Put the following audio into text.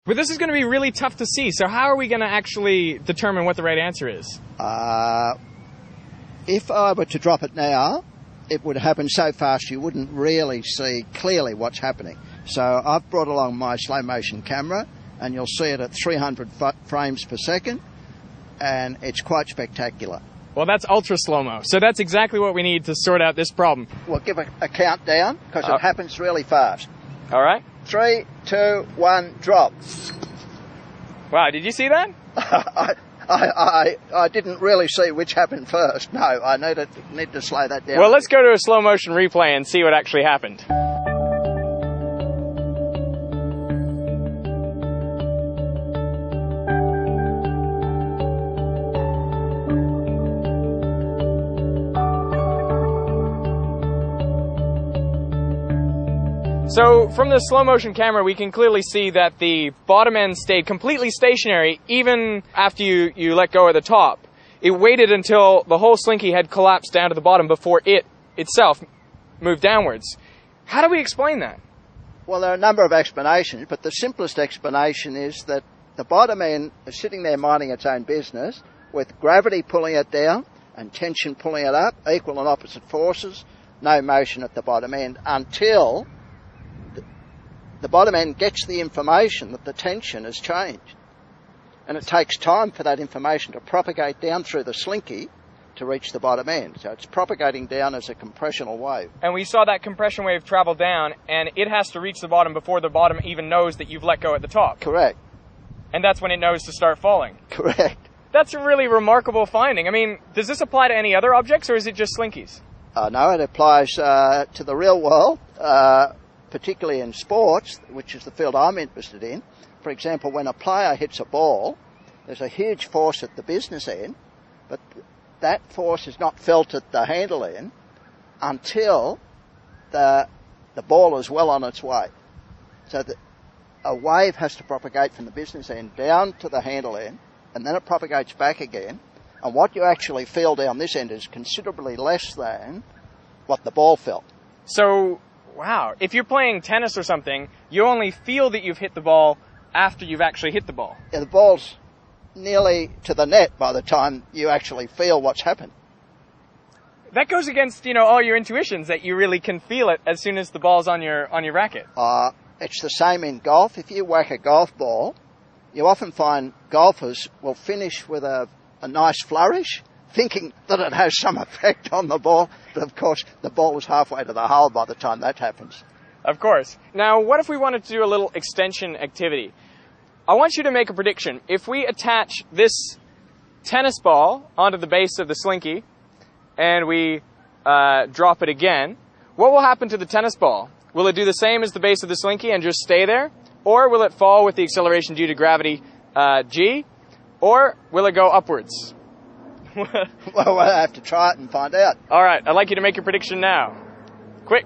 But this is going to be really tough to see, so how are we going to actually determine what the right answer is? If I were to drop it now, it would happen so fast you wouldn't really see clearly what's happening. So I've brought along my slow motion camera, and you'll see it at 300 frames per second, and it's quite spectacular. Well, that's ultra slow-mo, so that's exactly what we need to sort out this problem. We'll give a countdown, because it happens really fast. All right. 3, 2, 1, drop. Wow, did you see that? I didn't really see which happened first. No, I need to slow that down. Well, let's go to a slow motion replay and see what actually happened. So from the slow motion camera, we can clearly see that the bottom end stayed completely stationary even after you let go at the top. It waited until the whole Slinky had collapsed down to the bottom before it itself moved downwards. How do we explain that? Well, there are a number of explanations, but the simplest explanation is that the bottom end is sitting there minding its own business with gravity pulling it down and tension pulling it up, equal and opposite forces, no motion at the bottom end until the bottom end gets the information that the tension has changed. And it takes time for that information to propagate down through the Slinky to reach the bottom end. So it's propagating down as a compressional wave. And we saw that compression wave travel down, and it has to reach the bottom before the bottom even knows that you've let go at the top. Correct. And that's when it knows to start falling. Correct. That's a really remarkable finding. I mean, does this apply to any other objects, or is it just Slinkies? No, it applies to the real world, particularly in sports, which is the field I'm interested in. For example, when a player hits a ball, there's a huge force at the business end, but that force is not felt at the handle end until the ball is well on its way. So a wave has to propagate from the business end down to the handle end, and then it propagates back again. And what you actually feel down this end is considerably less than what the ball felt. So, wow, if you're playing tennis or something, you only feel that you've hit the ball after you've actually hit the ball. Yeah, the ball's nearly to the net by the time you actually feel what's happened. That goes against, all your intuitions, that you really can feel it as soon as the ball's on your racket. It's the same in golf. If you whack a golf ball, you often find golfers will finish with a nice flourish, thinking that it has some effect on the ball, but of course the ball was halfway to the hole by the time that happens. Of course. Now, what if we wanted to do a little extension activity? I want you to make a prediction. If we attach this tennis ball onto the base of the Slinky and we drop it again, what will happen to the tennis ball? Will it do the same as the base of the Slinky and just stay there? Or will it fall with the acceleration due to gravity g? Or will it go upwards? Well, we'll have to try it and find out. All right, I'd like you to make your prediction now. Quick.